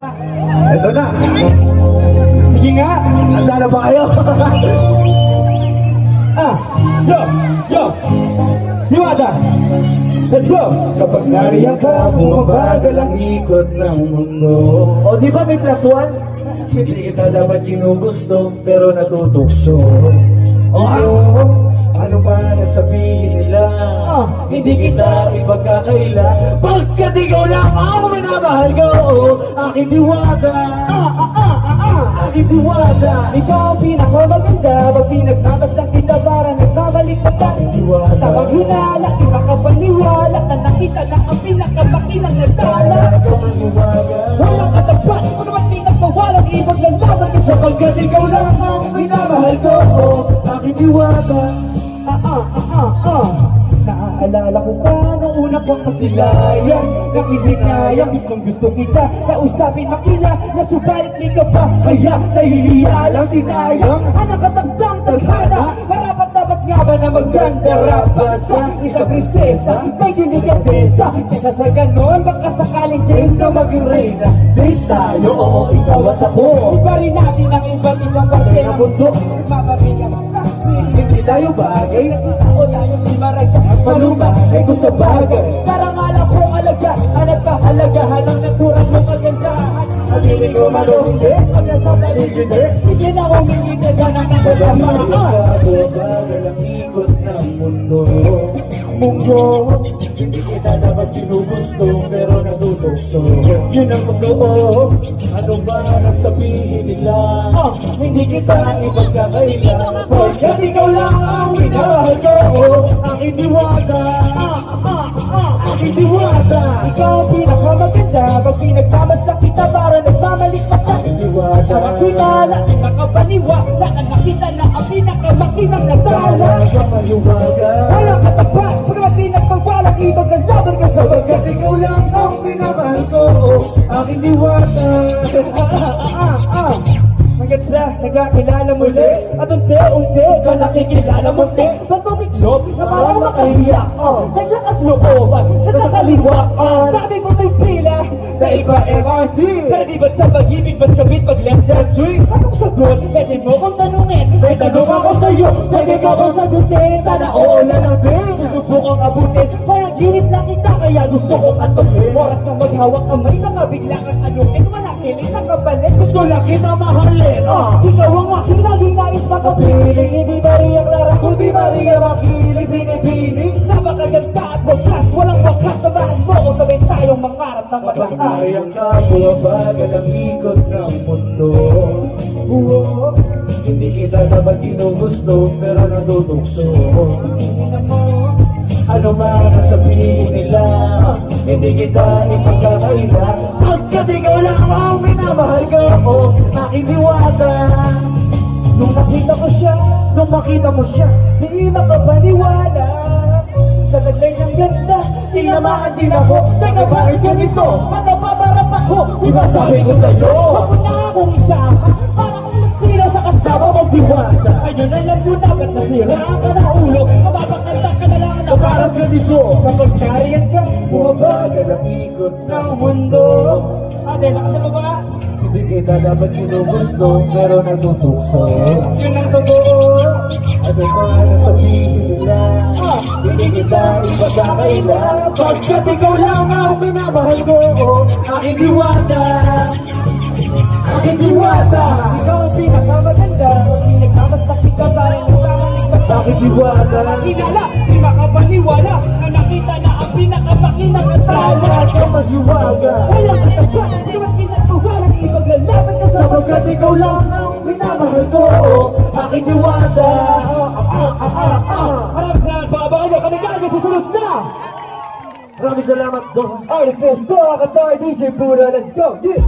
Ito na. Sige nga. Handa na ba kayo? Yo. Diwata. Let's go. Kapag nariyan ka, bumabagal ang ikot ng mundo. O di ba may plus one? Hindi kita dapat ginugusto, pero natutukso. Ano ba nasabihin nila? Hindi kita ipagkakaila. Pagkat ikaw lang ang minamahal ko, aking diwata. Aking diwata. Ikaw ang pinakamaganda. Pag pinagmamasdan kita para nagbabalik ka pa. Diwata. Tawag hinala, di makapaniwala na nakita na ang pinakamakilang nagdala. Walang katapat, kung naman pinagpawalang ibag ng laban ka. Sapagkat ikaw lang ang minamahal ko, aking diwata. Naaalala ko pa nung una kong masilayan. Nakiligaya, gusto kita kausapin makila. Nasubalit di ka pa, kaya nahihiya lang sinayang. Anak katagdang taghana, karapat dapat nga ba na maganda rabasa? Isang prinsesa, may diligentesa. Kesa sa ganon, baka sakaling game na maging reyna. Date tayo, oo, ikaw at ako. Iba rin natin ang iba't ibang bagay na mundo. Nagmapabigang sa Hindi tayo bagay, kasi tao tayo si Maray. maluma, ay gusto bagay. Parang alam ko alaga, ang nagpahalagahan ang naturang mong kagandahan. Pag-ibig ko man o hindi, Pag nasa paligid, sige na humingi ka na bagal ang ikot ng mundo. Hindi kita dapat ginugusto, pero natutukso. Yun ang mundo. Ano ba nasabihin nila? Hindi kita ipagkakaila. Pagkat ikaw lang ang minahal ko, aking diwata. Aking diwata. Ikaw ang pinakamaganda. Pag pinagmamasdan kita para nagmamalik pa ka. Diwata. Makakilala, di makapaniwala na nakita na ang pinakamakinang nagdala. Walang katapat, kung naman pinagpawalang ibang galaban ka. Sapagkat ikaw lang ang minamahal ko, aking diwata. Hanggang sa nagkakilala muli at unti-unti ka nakikilala mo di. Ba't tumiklop na parang makahiya? Naglakas looban sa kaliwaan. Sabi mo may pila dahil ba MRT? Pero di ba't sa pag-ibig mas kabit pag left century? Anong sagot? Pwede mo kong tanungin. May tanong ako sa'yo, pwede ka kong sagutin. Sana oo na lang din, susubukang abutin. Parang ginit lang kita kaya gusto kong atukin. Oras na maghawak kamay, nakabigla kang anukin. Manakiling na kapalit, gusto lang kita mahalin. Ikaw ang aking laging nais makapiling. Hindi ba riyang larang, kundi ba riyang makiling. Binibining, napakaganda at wakas. Walang wakas, samahan mo kung sabay tayong mangarap ng Kapag mataas. nariyan ka, bumabagal ang ikot ng mundo. Hindi kita dapat ginugusto, pero natutukso. Ano man nasabihin nila, hindi kita ipagkakaila. Pagkat ikaw lang ang minamahal ko, aking diwata. Nung makita mo siya, hindi makapaniwala. Sa taglay ng ganda, Tinamaan din ako, teka bakit ganito? matapabarap ako. Diba sabi ko sa'yo? Huwag mo na akong isama, para kung sino sa kasama mong diwata. Ayun na lang yun, dapat nasira ka na ulo. Mapapakanta ka na lang na Parang ganito, kapag nariyan ka, bumabagal ang ikot ng mundo. ate, lakasan mo ba? Hindi kita dapat ginugusto, pero natutukso. Yun ang totoo. Ano ba nasabihin nila? Hindi kita ipagkakaila. Pagkat ikaw lang ang minamahal ko, aking diwata. Aking diwata. Ikaw ang pinakamaganda. Pag pinagmamasdan kita para nagmamalik ka. Aking diwata. Kilala, di makapaniwala na nakita na ang pinakamakinang nagdala. Tama ka masiwaga. Walang katapat, di ba pinagpawalang ipaglalaban ka sa Sapagkat ikaw lang ang minamahal ko, aking diwata. Maraming salamat mga bago, kami gago susunod na! Maraming salamat, Dong. Artist ko, Katoy, DJ Pura, let's go! Yeah!